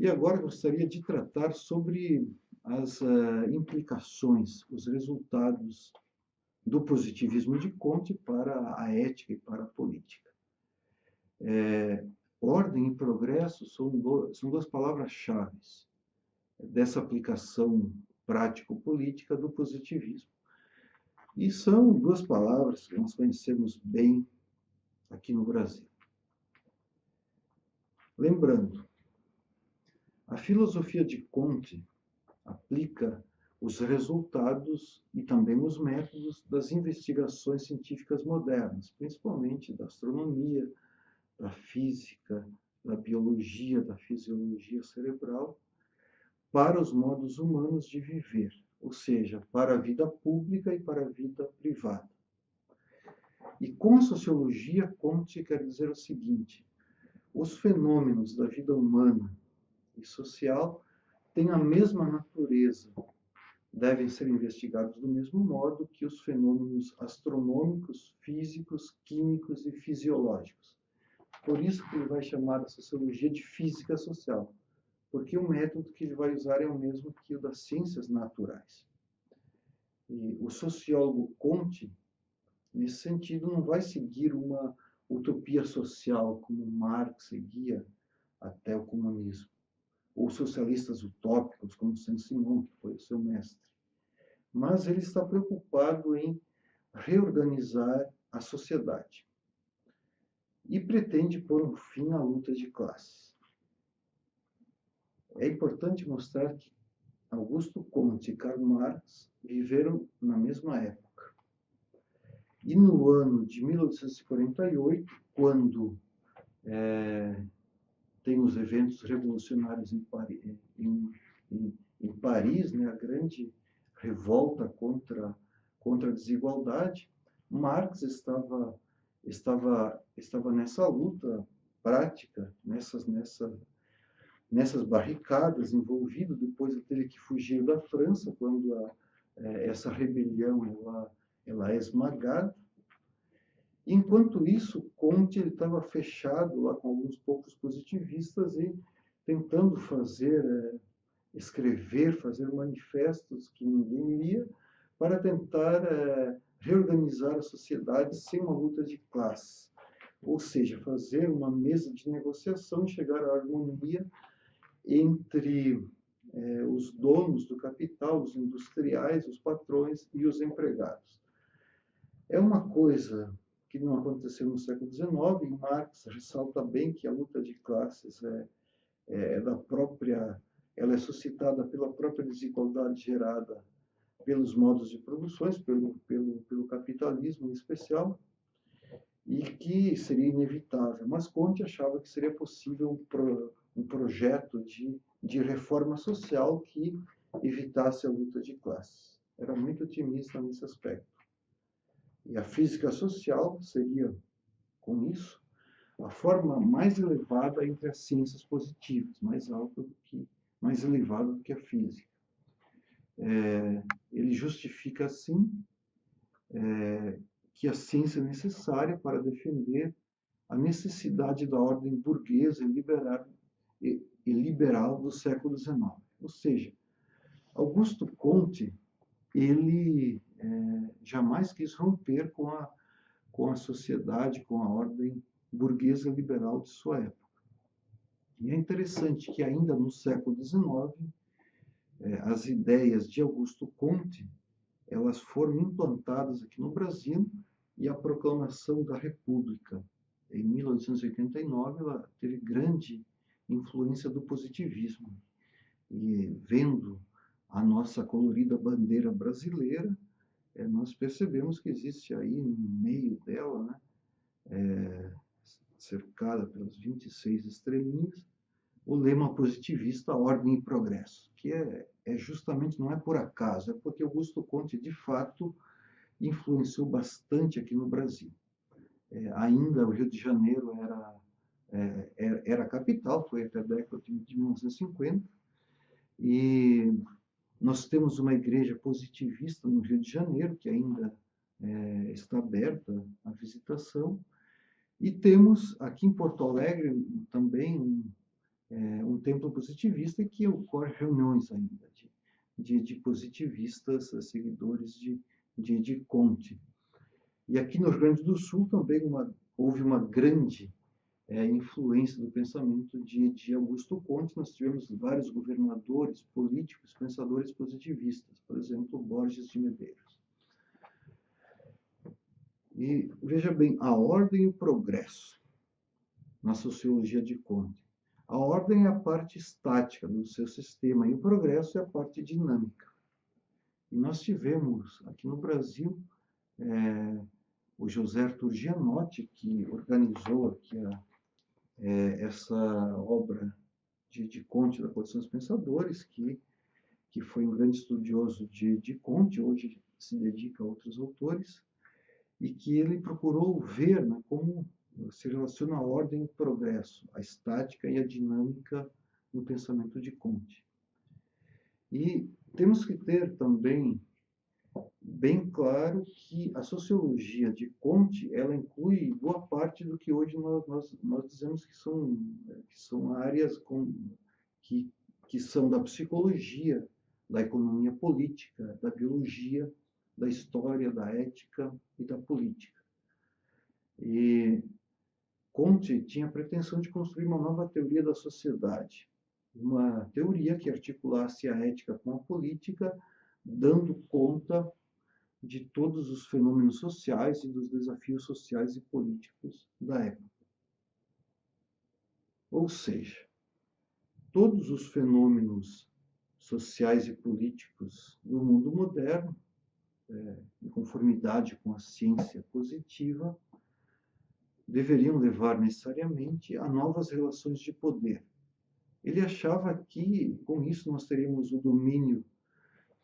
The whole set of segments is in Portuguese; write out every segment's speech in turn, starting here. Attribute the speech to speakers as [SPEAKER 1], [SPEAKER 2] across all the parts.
[SPEAKER 1] E agora gostaria de tratar sobre as implicações, os resultados do positivismo de Comte para a ética e para a política. Ordem e progresso são duas palavras-chave dessa aplicação prático-política do positivismo. E são duas palavras que nós conhecemos bem aqui no Brasil. Lembrando, a filosofia de Comte aplica os resultados e também os métodos das investigações científicas modernas, principalmente da astronomia, da física, da biologia, da fisiologia cerebral, para os modos humanos de viver, ou seja, para a vida pública e para a vida privada. E com a sociologia, Comte quer dizer o seguinte: os fenômenos da vida humana e social têm a mesma natureza, devem ser investigados do mesmo modo que os fenômenos astronômicos, físicos, químicos e fisiológicos. Por isso que ele vai chamar a sociologia de física social, porque o método que ele vai usar é o mesmo que o das ciências naturais. E o sociólogo Comte, nesse sentido, não vai seguir uma utopia social como Marx seguia até o comunismo, ou socialistas utópicos como Saint-Simon, que foi o seu mestre. Mas ele está preocupado em reorganizar a sociedade e pretende pôr um fim à luta de classes. É importante mostrar que Augusto Comte e Karl Marx viveram na mesma época. E no ano de 1848, quando tem os eventos revolucionários em Paris, né, a grande revolta contra a desigualdade, Marx estava nessa luta prática, nessas barricadas, envolvido depois de ter que fugir da França, quando essa rebelião ela é esmagada. Enquanto isso, Comte estava fechado lá com alguns poucos positivistas e tentando escrever, fazer manifestos que ninguém lia, para tentar reorganizar a sociedade sem uma luta de classes. Ou seja, fazer uma mesa de negociação e chegar à harmonia entre os donos do capital, os industriais, os patrões e os empregados. É uma coisa que não aconteceu no século XIX, e Marx ressalta bem que a luta de classes ela é suscitada pela própria desigualdade gerada pelos modos de produções, pelo capitalismo em especial, e que seria inevitável. Mas Comte achava que seria possível um projeto de reforma social que evitasse a luta de classes. Era muito otimista nesse aspecto. E a física social seria, com isso, a forma mais elevada entre as ciências positivas, mais elevada do que a física. Ele justifica, assim, que a ciência é necessária para defender a necessidade da ordem burguesa e liberal do século XIX. Ou seja, Augusto Comte, ele jamais quis romper com a sociedade, com a ordem burguesa liberal de sua época. E é interessante que ainda no século XIX, as ideias de Augusto Comte, elas foram implantadas aqui no Brasil, e a proclamação da República, em 1889, ela teve grande influência do positivismo. E vendo a nossa colorida bandeira brasileira, nós percebemos que existe aí no meio dela, né, cercada pelas 26 estrelinhas, o lema positivista Ordem e Progresso, que justamente não é por acaso, é porque Augusto Comte, de fato, influenciou bastante aqui no Brasil. Ainda o Rio de Janeiro era a capital, foi até a década de 1950, e nós temos uma igreja positivista no Rio de Janeiro, que ainda está aberta à visitação, e temos aqui em Porto Alegre também um templo positivista que ocorre reuniões ainda de positivistas, seguidores de Comte. E aqui no Rio Grande do Sul também houve uma grande influência do pensamento de Augusto Comte. Nós tivemos vários governadores, políticos, pensadores positivistas, por exemplo, Borges de Medeiros. E veja bem, a ordem e o progresso na sociologia de Comte. A ordem é a parte estática do seu sistema e o progresso é a parte dinâmica. E nós tivemos aqui no Brasil o José Arthur Gianotti, que organizou aqui essa obra de Comte, da Coleção dos Pensadores, que foi um grande estudioso de Comte, hoje se dedica a outros autores, e que ele procurou ver como se relaciona a ordem e o progresso, a estática e a dinâmica no pensamento de Comte. E temos que ter também bem claro que a sociologia de Comte, ela inclui boa parte do que hoje nós dizemos que são áreas que são da psicologia, da economia política, da biologia, da história, da ética e da política. E Comte tinha a pretensão de construir uma nova teoria da sociedade, uma teoria que articulasse a ética com a política, dando conta de todos os fenômenos sociais e dos desafios sociais e políticos da época. Ou seja, todos os fenômenos sociais e políticos do mundo moderno, em conformidade com a ciência positiva, deveriam levar necessariamente a novas relações de poder. Ele achava que, com isso, nós teríamos o domínio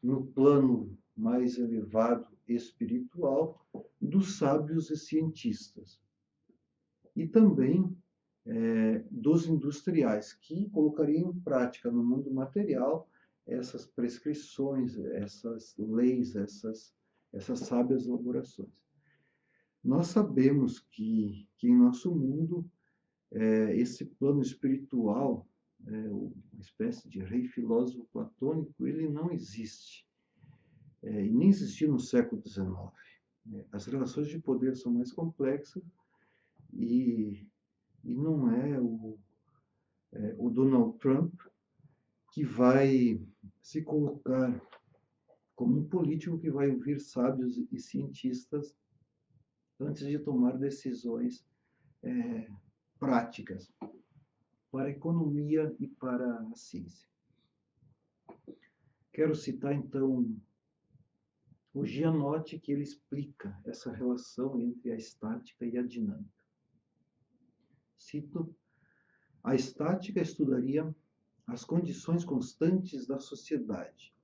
[SPEAKER 1] no plano mais elevado espiritual dos sábios e cientistas. E também dos industriais, que colocariam em prática no mundo material essas prescrições, essas leis, essas sábias elaborações. Nós sabemos que em nosso mundo, esse plano espiritual, uma espécie de rei filósofo platônico, ele não existe. E nem existiu no século XIX. As relações de poder são mais complexas e não é o Donald Trump que vai se colocar como um político que vai ouvir sábios e cientistas antes de tomar decisões práticas para a economia e para a ciência. Quero citar, então, o Gianotti, que ele explica essa relação entre a estática e a dinâmica. Cito: a estática estudaria as condições constantes da sociedade.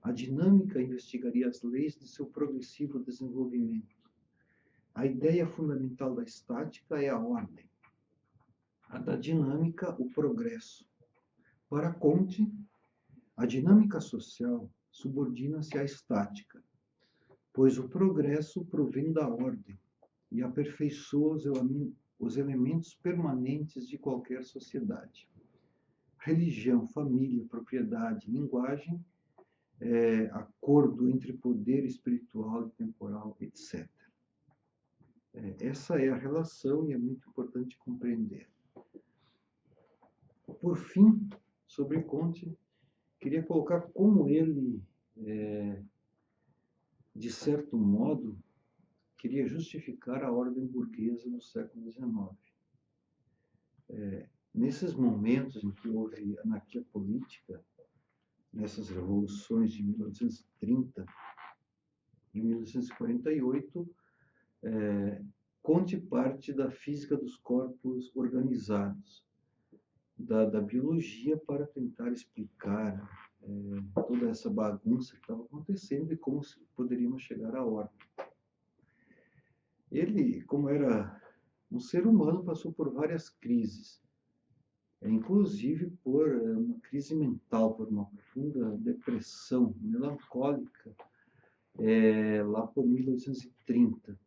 [SPEAKER 1] A dinâmica investigaria as leis de seu progressivo desenvolvimento. A ideia fundamental da estática é a ordem. A da dinâmica, o progresso. Para Comte, a dinâmica social subordina-se à estática, pois o progresso provém da ordem e aperfeiçoa os elementos permanentes de qualquer sociedade. Religião, família, propriedade, linguagem, acordo entre poder espiritual e temporal, etc. Essa é a relação e é muito importante compreender. Por fim, sobre Comte, queria colocar como ele, de certo modo, queria justificar a ordem burguesa no século XIX. Nesses momentos em que houve anarquia política, nessas revoluções de 1830 e 1848, Comte parte da física dos corpos organizados, da biologia, para tentar explicar toda essa bagunça que estava acontecendo e como poderíamos chegar à ordem. Ele, como era um ser humano, passou por várias crises, inclusive por uma crise mental, por uma profunda depressão melancólica, lá por 1830.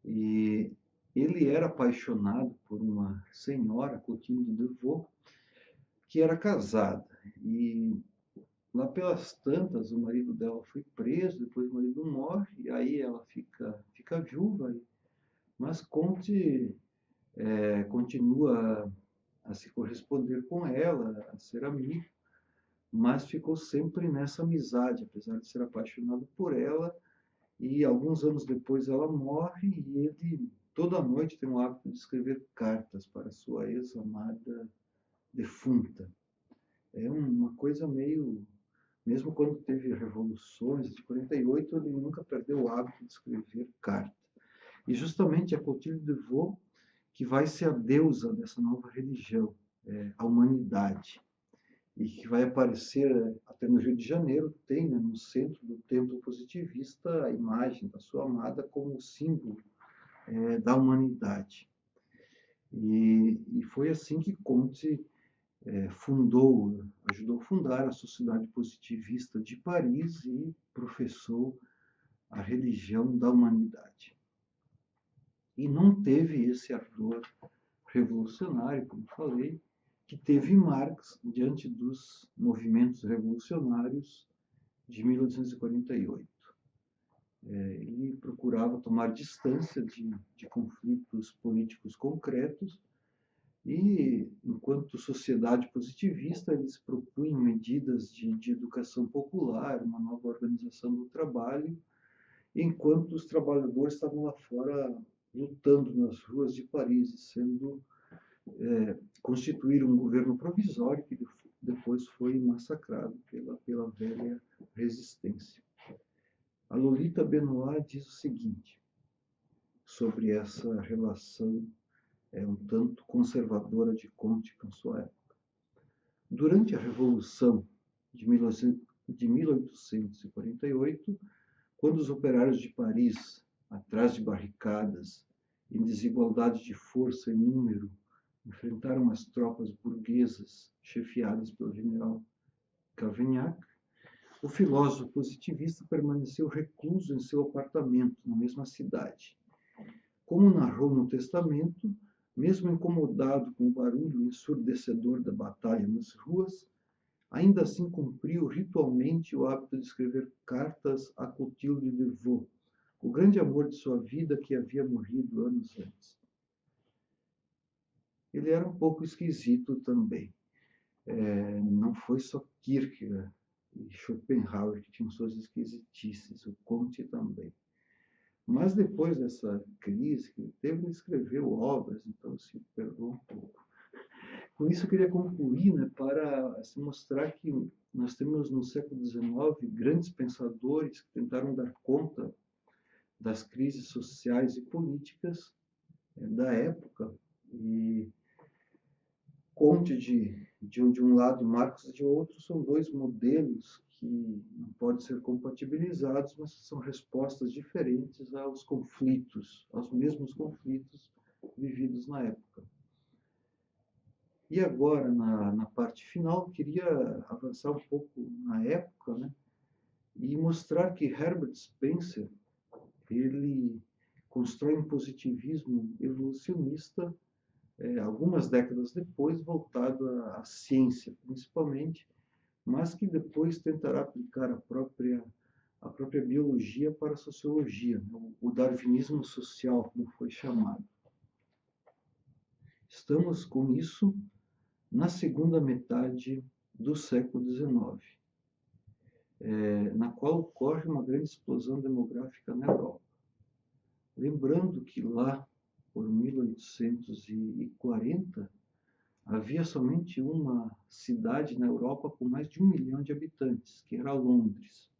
[SPEAKER 1] E ele era apaixonado por uma senhora, Clotilde de Deveau, que era casada. E lá pelas tantas, o marido dela foi preso, depois o marido morre, e aí ela fica viúva. Mas Comte continua a se corresponder com ela, a ser amigo, mas ficou sempre nessa amizade, apesar de ser apaixonado por ela. E alguns anos depois ela morre e ele toda noite tem o hábito de escrever cartas para sua ex-amada defunta. É uma coisa meio... Mesmo quando teve revoluções de 48, ele nunca perdeu o hábito de escrever carta. E justamente a Clotilde de Deveau que vai ser a deusa dessa nova religião, a humanidade, e que vai aparecer até no Rio de Janeiro, tem, né, no centro do templo positivista a imagem da sua amada como símbolo da humanidade. E foi assim que Comte ajudou a fundar a Sociedade Positivista de Paris e professou a religião da humanidade. E não teve esse ardor revolucionário, como falei, que teve Marx diante dos movimentos revolucionários de 1848. Ele procurava tomar distância de conflitos políticos concretos e, enquanto sociedade positivista, eles propunham medidas de educação popular, uma nova organização do trabalho, enquanto os trabalhadores estavam lá fora lutando nas ruas de Paris, constituíram um governo provisório que depois foi massacrado pela velha resistência. A Lolita Benoit diz o seguinte sobre essa relação um tanto conservadora de Comte com sua época. Durante a Revolução de 1848, quando os operários de Paris, atrás de barricadas, em desigualdade de força e número, enfrentaram as tropas burguesas chefiadas pelo general Cavaignac, o filósofo positivista permaneceu recluso em seu apartamento na mesma cidade. Como narrou no testamento, mesmo incomodado com o barulho ensurdecedor da batalha nas ruas, ainda assim cumpriu ritualmente o hábito de escrever cartas a Clotilde de Deveau, o grande amor de sua vida que havia morrido anos antes. Ele era um pouco esquisito também. Não foi só Kierkegaard e Schopenhauer que tinham suas esquisitices, o Comte também. Mas depois dessa crise que ele teve, ele escreveu obras, então se perdeu um pouco. Com isso, eu queria concluir, né, para mostrar que nós temos no século XIX grandes pensadores que tentaram dar conta das crises sociais e políticas da época, e Comte de um lado e Marx de outro são dois modelos que não podem ser compatibilizados, mas são respostas diferentes aos conflitos, aos mesmos conflitos vividos na época. E agora, na parte final, eu queria avançar um pouco na época, né, e mostrar que Herbert Spencer ele constrói um positivismo evolucionista algumas décadas depois, voltado à ciência, principalmente, mas que depois tentará aplicar a própria biologia para a sociologia, o darwinismo social, como foi chamado. Estamos com isso na segunda metade do século XIX, na qual ocorre uma grande explosão demográfica na Europa. Lembrando que lá, por 1840, havia somente uma cidade na Europa com mais de 1 milhão de habitantes, que era Londres.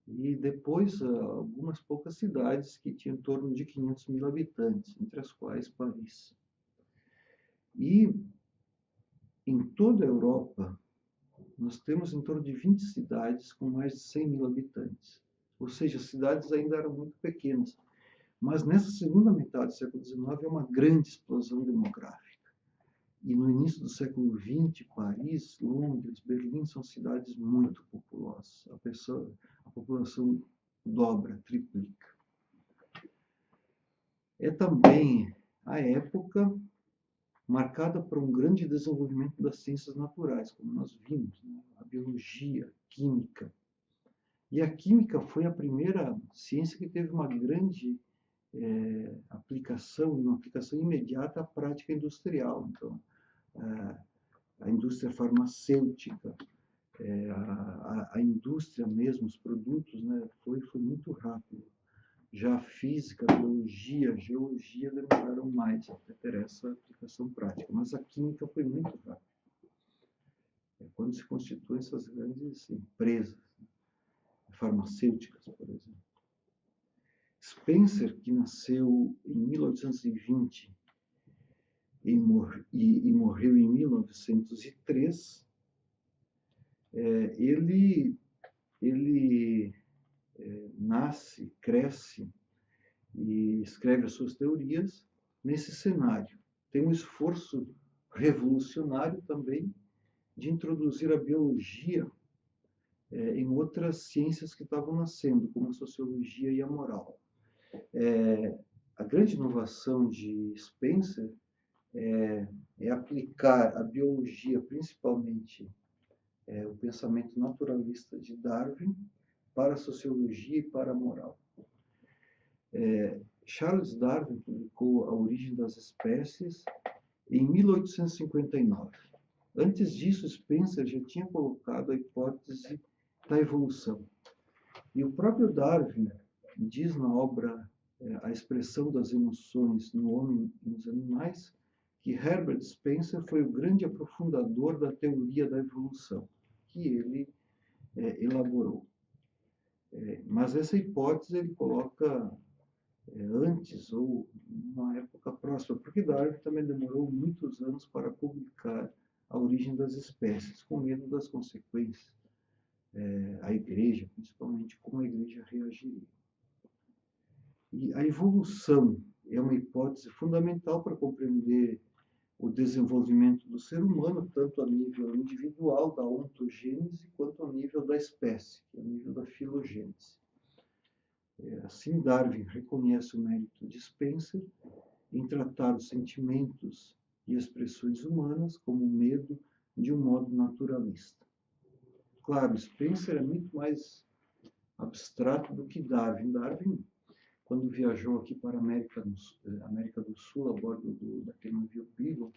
[SPEAKER 1] E depois algumas poucas cidades que tinham em torno de 500 mil habitantes, entre as quais Paris. E em toda a Europa, nós temos em torno de 20 cidades com mais de 100 mil habitantes. Ou seja, as cidades ainda eram muito pequenas. Mas nessa segunda metade do século XIX é uma grande explosão demográfica. E no início do século XX, Paris, Londres, Berlim são cidades muito populosas. A população dobra, triplica. É também a época marcada por um grande desenvolvimento das ciências naturais, como nós vimos, né? A biologia, a química. E a química foi a primeira ciência que teve uma grande aplicação, uma aplicação imediata à prática industrial. Então, a indústria farmacêutica, a indústria mesmo, os produtos, né, foi muito rápido. Já a física, a biologia, a geologia demoraram mais até ter essa aplicação prática, mas a química foi muito rápida. É quando se constituem essas grandes empresas, né, farmacêuticas, por exemplo. Spencer, que nasceu em 1820 e morreu em 1903, ele nasce, cresce e escreve as suas teorias nesse cenário. Tem um esforço revolucionário também de introduzir a biologia em outras ciências que estavam nascendo, como a sociologia e a moral. A grande inovação de Spencer é aplicar a biologia, principalmente o pensamento naturalista de Darwin, para a sociologia e para a moral. Charles Darwin publicou A Origem das Espécies em 1859. Antes disso, Spencer já tinha colocado a hipótese da evolução. E o próprio Darwin diz na obra A Expressão das Emoções no Homem e nos Animais que Herbert Spencer foi o grande aprofundador da teoria da evolução, que ele elaborou. Mas essa hipótese ele coloca antes ou numa época próxima, porque Darwin também demorou muitos anos para publicar A Origem das Espécies, com medo das consequências. A igreja, principalmente, como a igreja reagiria. E a evolução é uma hipótese fundamental para compreender o desenvolvimento do ser humano, tanto a nível individual, da ontogênese, quanto a nível da espécie, que é o nível da filogênese. Assim, Darwin reconhece o mérito de Spencer em tratar os sentimentos e expressões humanas como o medo de um modo naturalista. Claro, Spencer é muito mais abstrato do que Darwin. Darwin, quando viajou aqui para a América do Sul, a bordo daquele navio Beagle,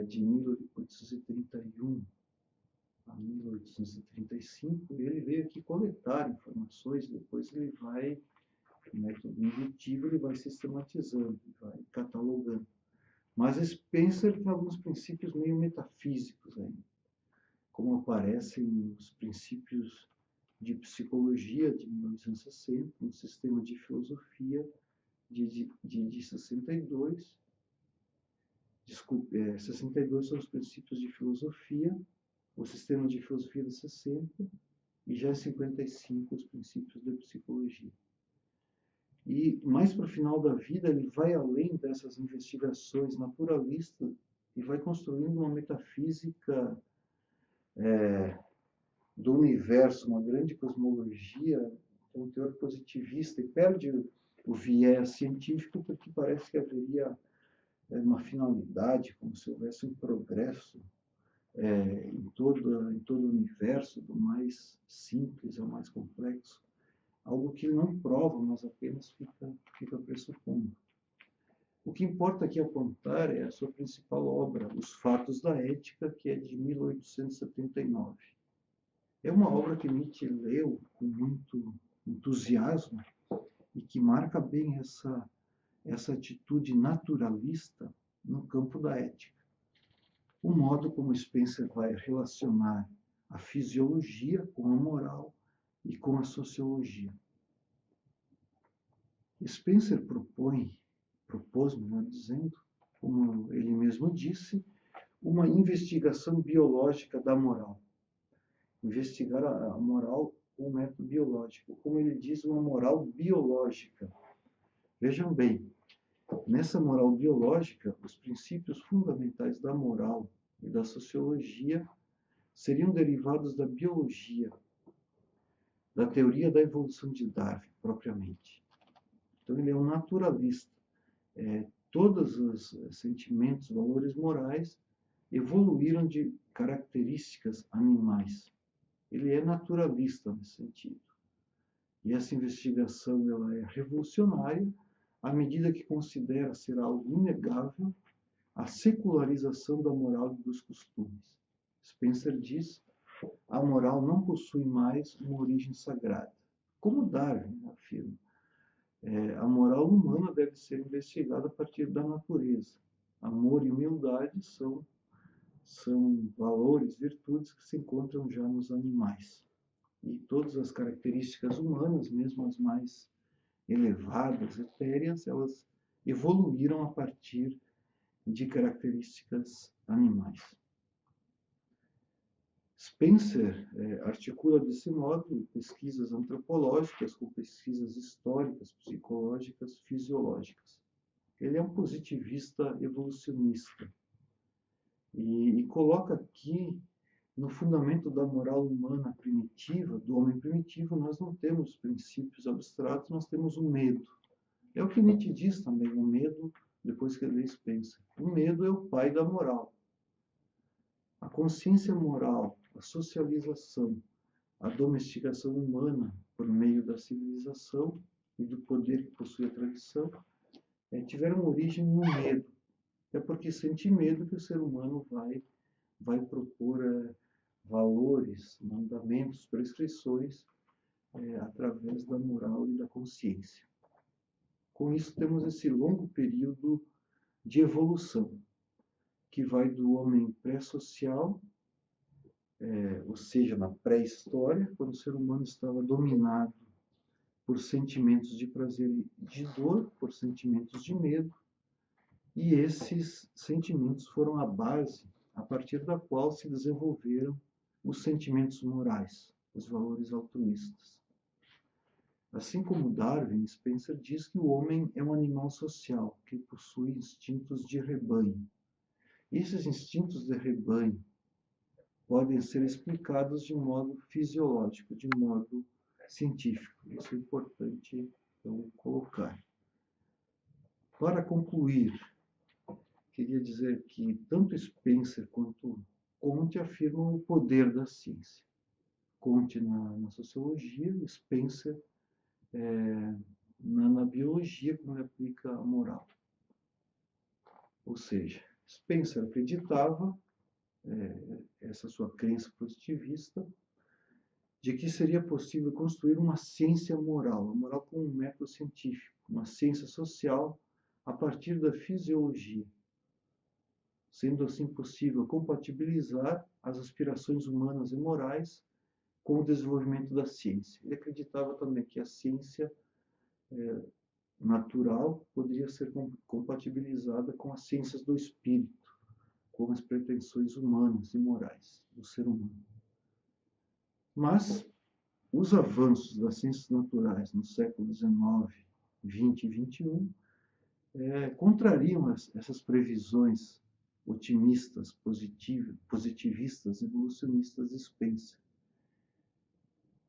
[SPEAKER 1] de 1831 a 1835, ele veio aqui coletar informações, depois ele vai, o método indutivo, ele vai sistematizando, vai catalogando. Mas Spencer tem alguns princípios meio metafísicos ainda, como aparecem nos princípios de psicologia de 1960, no sistema de filosofia de 62. 62 são os princípios de filosofia, o sistema de filosofia de 60, e já 55 os princípios da psicologia. E mais para o final da vida ele vai além dessas investigações naturalistas e vai construindo uma metafísica do universo, uma grande cosmologia, um teor positivista, e perde o viés científico porque parece que haveria uma finalidade, como se houvesse um progresso em todo o universo, do mais simples ao mais complexo, algo que não prova, mas apenas fica pressupondo. O que importa aqui apontar é a sua principal obra, Os Fatos da Ética, que é de 1879. É uma obra que Nietzsche leu com muito entusiasmo e que marca bem essa atitude naturalista no campo da ética. O modo como Spencer vai relacionar a fisiologia com a moral e com a sociologia. Spencer propôs, melhor dizendo, como ele mesmo disse, uma investigação biológica da moral. Investigar a moral com o método biológico, como ele diz, uma moral biológica. Vejam bem, nessa moral biológica, os princípios fundamentais da moral e da sociologia seriam derivados da biologia, da teoria da evolução de Darwin, propriamente. Então, ele é um naturalista. todos os sentimentos, valores morais evoluíram de características animais. Ele é naturalista nesse sentido. E essa investigação ela é revolucionária à medida que considera ser algo inegável a secularização da moral e dos costumes. Spencer diz: a moral não possui mais uma origem sagrada. Como Darwin afirma, a moral humana deve ser investigada a partir da natureza. Amor e humildade são valores, virtudes que se encontram já nos animais. E todas as características humanas, mesmo as mais elevadas, etéreas, elas evoluíram a partir de características animais. Spencer articula desse modo pesquisas antropológicas com pesquisas históricas, psicológicas, fisiológicas. Ele é um positivista evolucionista e coloca aqui no fundamento da moral humana primitiva, do homem primitivo, nós não temos princípios abstratos, nós temos o medo. É o que Nietzsche diz também, o medo, depois que ele lê Spencer. O medo é o pai da moral. A consciência moral, a socialização, a domesticação humana por meio da civilização e do poder que possui a tradição, tiveram origem no medo. É porque sente medo que o ser humano vai propor valores, mandamentos, prescrições através da moral e da consciência. Com isso, temos esse longo período de evolução, que vai do homem pré-social, ou seja, na pré-história, quando o ser humano estava dominado por sentimentos de prazer e de dor, por sentimentos de medo, e esses sentimentos foram a base a partir da qual se desenvolveram os sentimentos morais, os valores altruístas. Assim como Darwin, Spencer diz que o homem é um animal social, que possui instintos de rebanho. Esses instintos de rebanho podem ser explicados de modo fisiológico, de modo científico. Isso é importante eu colocar. Para concluir, queria dizer que tanto Spencer quanto Comte afirmam o poder da ciência. Comte na sociologia, Spencer na biologia, como ele aplica a moral. Ou seja, Spencer acreditava, essa sua crença positivista, de que seria possível construir uma ciência moral, a moral como um método científico, uma ciência social a partir da fisiologia, sendo assim possível compatibilizar as aspirações humanas e morais com o desenvolvimento da ciência. Ele acreditava também que a ciência natural poderia ser compatibilizada com as ciências do espírito, com as pretensões humanas e morais do ser humano. Mas os avanços das ciências naturais no século XIX, XX e XXI contrariam essas previsões otimistas, positivistas, evolucionistas de Spencer.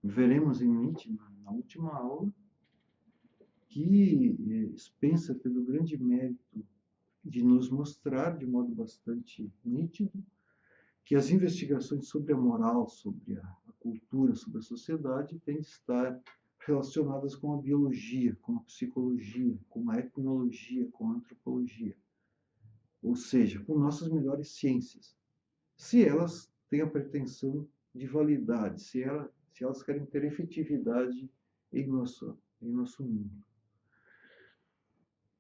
[SPEAKER 1] Veremos em Nietzsche, na última aula, que Spencer teve o grande mérito de nos mostrar, de modo bastante nítido, que as investigações sobre a moral, sobre a cultura, sobre a sociedade, têm de estar relacionadas com a biologia, com a psicologia, com a etnologia, com a antropologia. Ou seja, com nossas melhores ciências. Se elas têm a pretensão de validade, se elas querem ter efetividade em nosso mundo.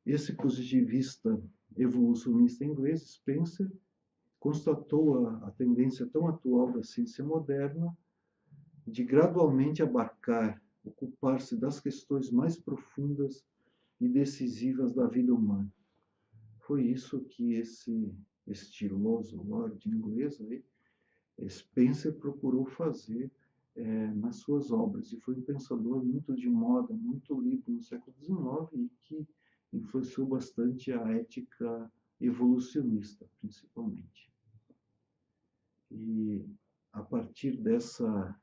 [SPEAKER 1] Esse positivista evolucionista inglês, Spencer, constatou a tendência tão atual da ciência moderna de gradualmente ocupar-se das questões mais profundas e decisivas da vida humana. Foi isso que esse estiloso lord inglês, Spencer, procurou fazer nas suas obras, e foi um pensador muito de moda, muito lido no século XIX e que influenciou bastante a ética evolucionista, principalmente. E a partir dessa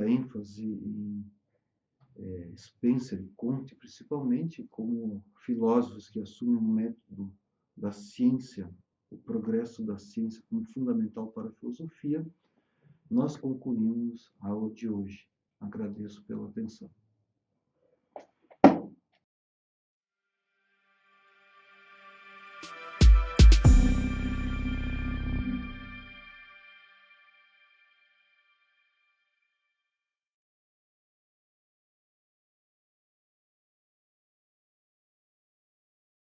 [SPEAKER 1] ênfase Spencer e Comte, principalmente, como filósofos que assumem o método da ciência, o progresso da ciência como fundamental para a filosofia, nós concluímos a aula de hoje. Agradeço pela atenção.